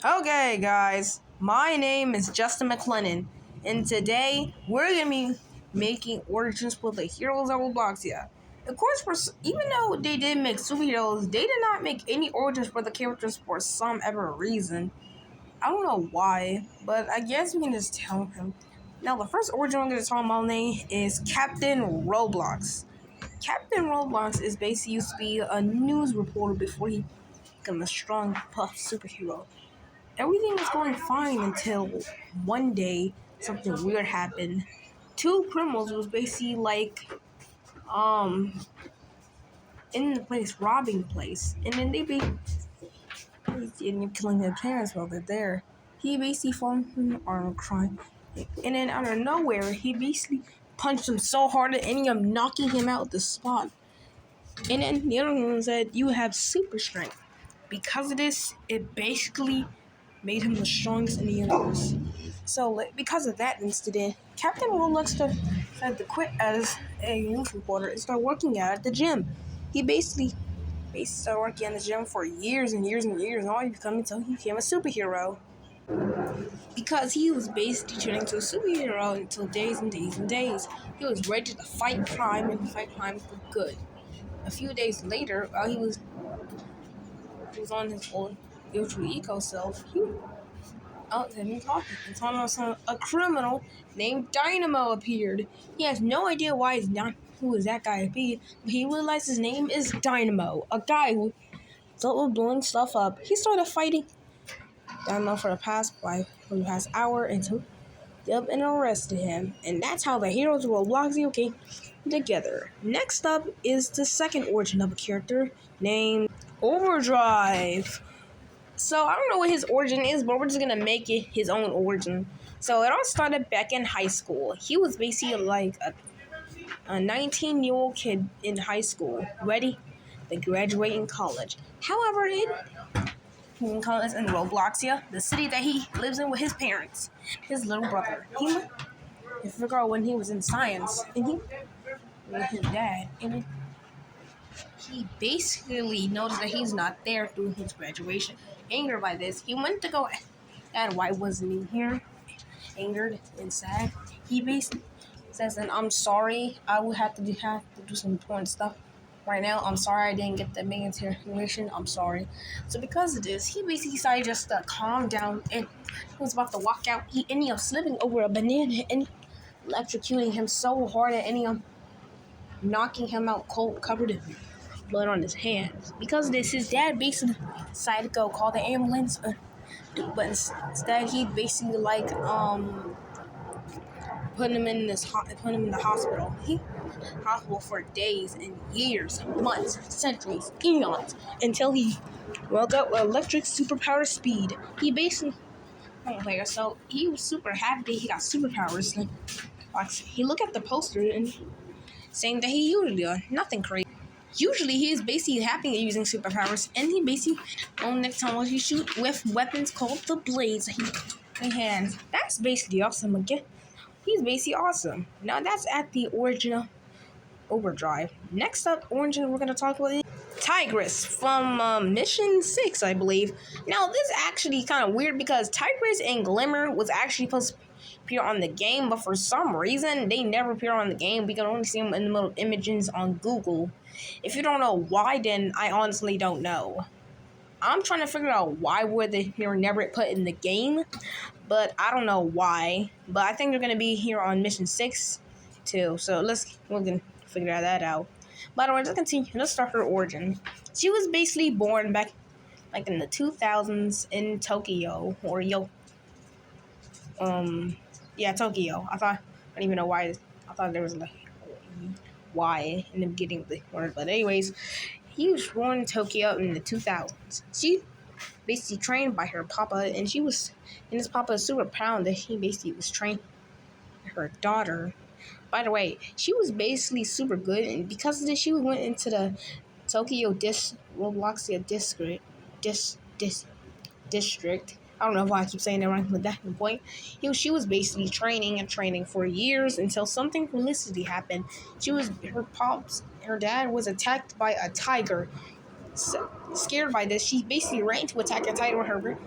Okay, guys, my name is Justin McLennan, and today we're gonna be making origins for the heroes of blocksy. Of course, even though they did make superheroes, they did not make any origins for the characters for some ever reason. I don't know why, but I guess we can just tell him. Now, the first origin I'm gonna tell my name is Captain Roblox. Captain Roblox is basically used to be a news reporter before he became a strong, puff superhero. Everything was going fine until one day something weird happened. Two criminals was basically um in the place robbing the place, and then they ended up killing their parents while they're there. He basically fallen from the arm crying, and then out of nowhere he basically punched him so hard that ended up knocking him out the spot. And then the other one said, "You have super strength." Because of this, it basically made him the strongest in the universe. So, because of that incident, Captain Roblox had to quit as a news reporter and start working out at the gym. He basically started working at the gym for years and years and years, and all he became until he became a superhero. Because he was basically turning into a superhero until days and days and days. He was ready to fight crime and fight crime for good. A few days later, while he was on his old virtual eco self, he out there and talking. And talking about a criminal named Dynamo appeared. He has no idea why he's not who is that guy appeared, but he realized his name is Dynamo, a guy who dealt with blowing stuff up. He started fighting Dynamo for the past hour until they up and arrested him. And that's how the heroes of blocksy came together. Next up is the second origin of a character named Overdrive. So I don't know what his origin is, but we're just gonna make it his own origin. So it all started back in high school. He was basically like a 19-year-old kid in high school, ready to graduate in college. However, in college in Robloxia, the city that he lives in with his parents, his little brother. I forgot when he was in science, and he with his dad, and he basically noticed that he's not there during his graduation. Angered by this, he went to go ask why wasn't he here. Angered and sad, he basically says, "And I'm sorry. I would have to do some important stuff right now. I'm sorry I didn't get the main information. I'm sorry." So because of this, he basically decided just to calm down, and he was about to walk out. He ended up slipping over a banana and electrocuting him so hard that ended up knocking him out cold, covered in blood on his hands. Because of this, his dad basically decided to go call the ambulance, but instead he basically put him in the hospital. He hospital for days and years, months, centuries, eons, until he woke up with electric superpower speed. He basically so he was super happy he got superpowers. He looked at the poster and saying that he usually nothing crazy. Usually he is basically happy at using superpowers, and he basically on next time he shoot with weapons called the blades in hands. That's basically awesome again. He's basically awesome. Now that's at the original Overdrive. Next up, origin we're gonna talk about is Tigress from Mission 6, I believe. Now this is actually kind of weird because Tigress and Glimmer was actually supposed to appear on the game, but for some reason they never appear on the game. We can only see them in the middle of images on Google. If you don't know why, then I honestly don't know. I'm trying to figure out why they were never put in the game, but I don't know why. But I think they're gonna be here on Mission 6 too. So we're gonna figure that out. By the way, let's continue. Let's start her origin. She was basically born back in the 2000s in Tokyo or Tokyo. I don't even know why. I thought there was why in the beginning of the word, but anyways, he was born in Tokyo in the 2000s. She basically trained by her papa, and his papa is super proud that he basically was trained her daughter. By the way, she was basically super good, and because of this, she went into the Tokyo Robloxia district. I don't know why I keep saying that wrong, but that's the point. She was basically training for years until something felicity happened. Her dad was attacked by a tiger. scared by this, she basically ran to attack a tiger with her,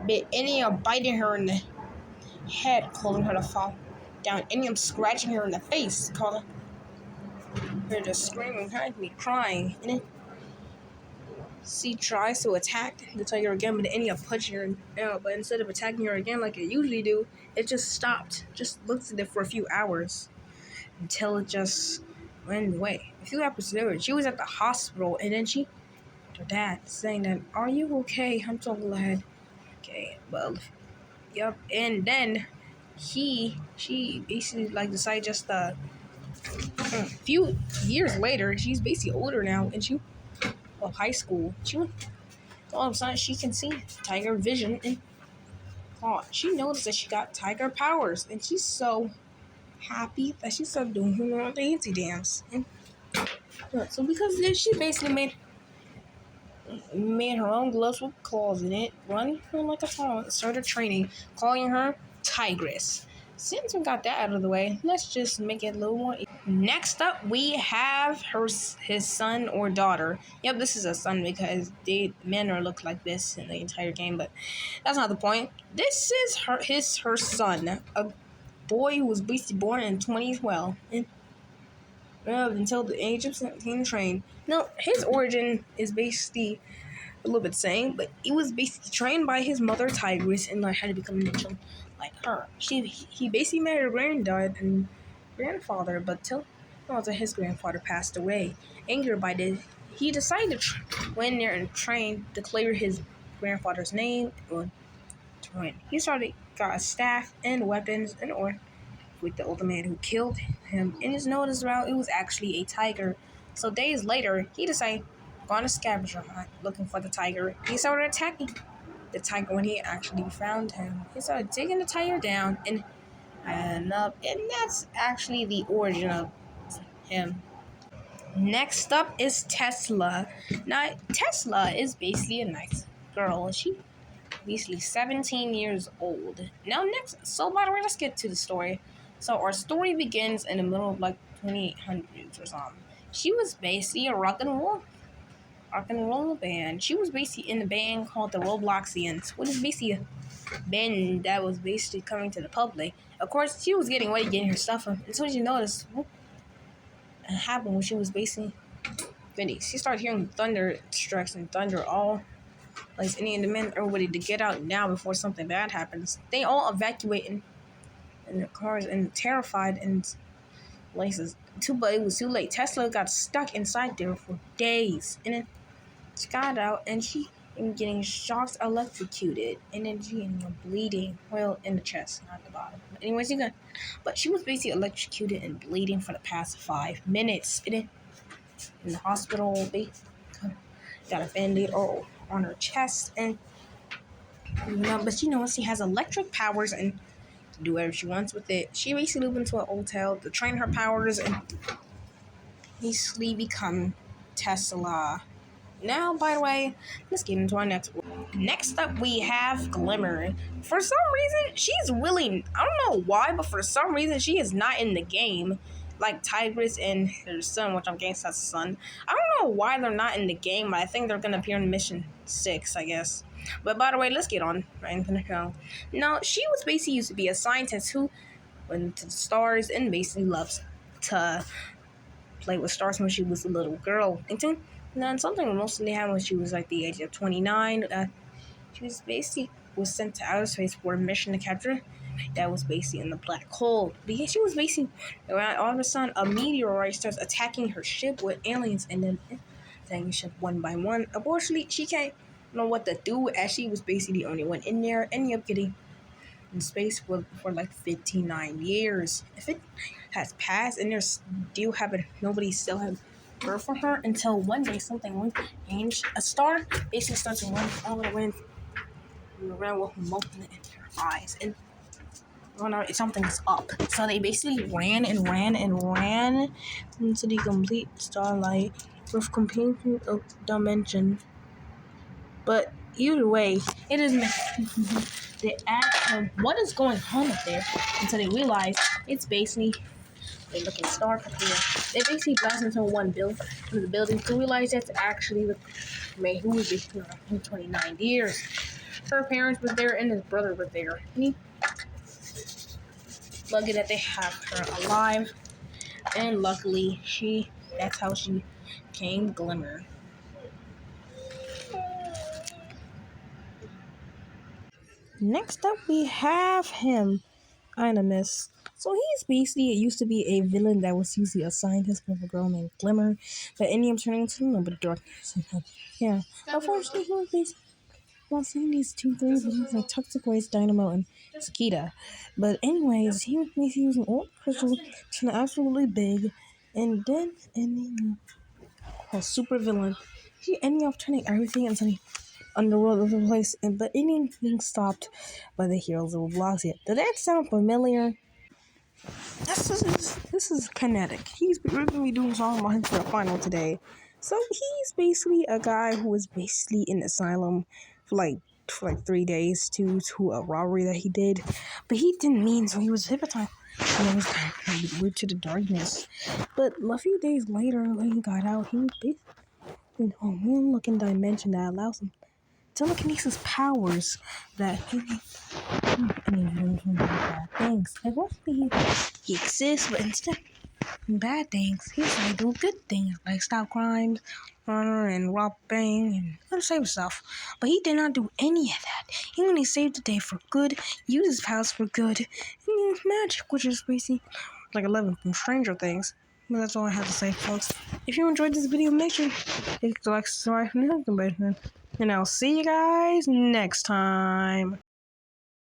but ended up biting her in the head, causing her to fall down. Ended up scratching her in the face, causing her to scream and crying. And then she tries to attack the tiger again, but it ended up punching her. But instead of attacking her again like it usually do, it just stopped. Just looked at it for a few hours until it just went away. A few hours later, she was at the hospital, and then her dad saying that, "Are you okay? I'm so glad." Okay, well, yep. And then she basically decided just a few years later, she's basically older now, and high school. All of a sudden she can see tiger vision and thought. She noticed that she got tiger powers, and she's so happy that she started doing her own dancey dance. And so because of this, she basically made her own gloves with claws in it, run her like a fawn, started training, calling her Tigress. Since we got that out of the way, let's just make it a little more. Next up, we have his son or daughter. Yep, this is a son because men are look like this in the entire game, but that's not the point. This is her son, a boy who was basically born in 2012 and until the age of 17 trained. Now, his origin is basically a little bit same, but he was basically trained by his mother Tigress and learned how to become a ninja like her. He basically married her granddad and grandfather, but till his grandfather passed away. Angered by this, he decided to went there and declare his grandfather's name or train. He got a staff and weapons and with the older man who killed him. In his notice route, it was actually a tiger. So days later, he decided go on a scavenger hunt looking for the tiger. He started attacking the tiger when he actually found him. He started digging the tiger down and that's actually the origin of him. Next up is Tesla. Now, Tesla is basically a nice girl. She basically 17 years old. Now, by the way, let's get to the story. So, our story begins in the middle of 2800s or something. She was basically a rock and roll band. She was basically in a band called the Robloxians, which is basically a band that was basically coming to the public. Of course, she was getting ready, getting her stuff up, and so she noticed what happened when she was basically ready. She started hearing thunder strikes and thunder all. Any of the men are ready to get out now before something bad happens. They all evacuate in their cars and terrified in places. But it was too late. Tesla got stuck inside there for days. And then she got out and she ended getting shocked, electrocuted. And then she ended up bleeding. Well, in the chest, not the bottom. But anyways, but she was basically electrocuted and bleeding for the past 5 minutes. And then in the hospital, they got a band-aid on her chest, and but she has electric powers and can do whatever she wants with it. She basically moved into an hotel to train her powers and basically become Tesla. Now, by the way, let's get into our next one. Next up, we have Glimmer. For some reason, she's really, I don't know why, but for some reason, she is not in the game. Like Tigress and her son, which I'm guessing that's the son. I don't know why they're not in the game, but I think they're going to appear in Mission 6, I guess. But by the way, let's get on right into the show. Now, she was basically used to be a scientist who went to the stars and basically loves to play with stars when she was a little girl. And then something mostly happened when she was the age of 29. She was sent to outer space for a mission to capture that was basically in the black hole. Because she was basically around, all of a sudden a meteorite starts attacking her ship with aliens and then attacking the ship one by one. Unfortunately, she can't know what to do as she was basically the only one in there. Ended up getting in space for 59 years. If it has passed and nobody still have birth for her until one day something changed. A star basically starts to run all the way around with molten in her eyes and something's up. So they basically ran into the complete starlight with completion of dimension. But either way, it is they ask them what is going on up there until they realize it's basically a looking star up here. they basically blast into the building to realize that's actually the man who was basically in 29 years. Her parents was there and his brother was there. And he lucky that they have her alive, and luckily that's how she became Glimmer. Next up, we have him, Animus. So he's basically it used to be a villain that was usually a scientist with a girl named Glimmer, but ended up turning into nothing but darkness. Yeah, unfortunately, he was basically while seeing these two things, like toxic waste, dynamo, and Skita. But anyways, he was basically using old crystals, turning absolutely big, and then ending a super villain. He ended up turning everything into the underworld of the place, but ending being stopped by the heroes of blocksy. Did that sound familiar? This is kinetic. We're gonna be doing something about him for the final today. So he's basically a guy who was basically in asylum for like 3 days to a robbery that he did, but he didn't mean so. He was hypnotized. And it was kind of weird to the darkness. But a few days later, when he got out, he was basically in a weird-looking dimension that allows him telekinesis powers that bad things. Like mostly he exists, but instead of bad things, he's like doing good things, like stop crimes, murder and robbing and other same stuff. But he did not do any of that. He only saved the day for good, used his powers for good, and used magic, which is basically like 11 from Stranger Things. But that's all I have to say, folks. If you enjoyed this video, make sure you hit the like, subscribe, and I'll see you guys next time.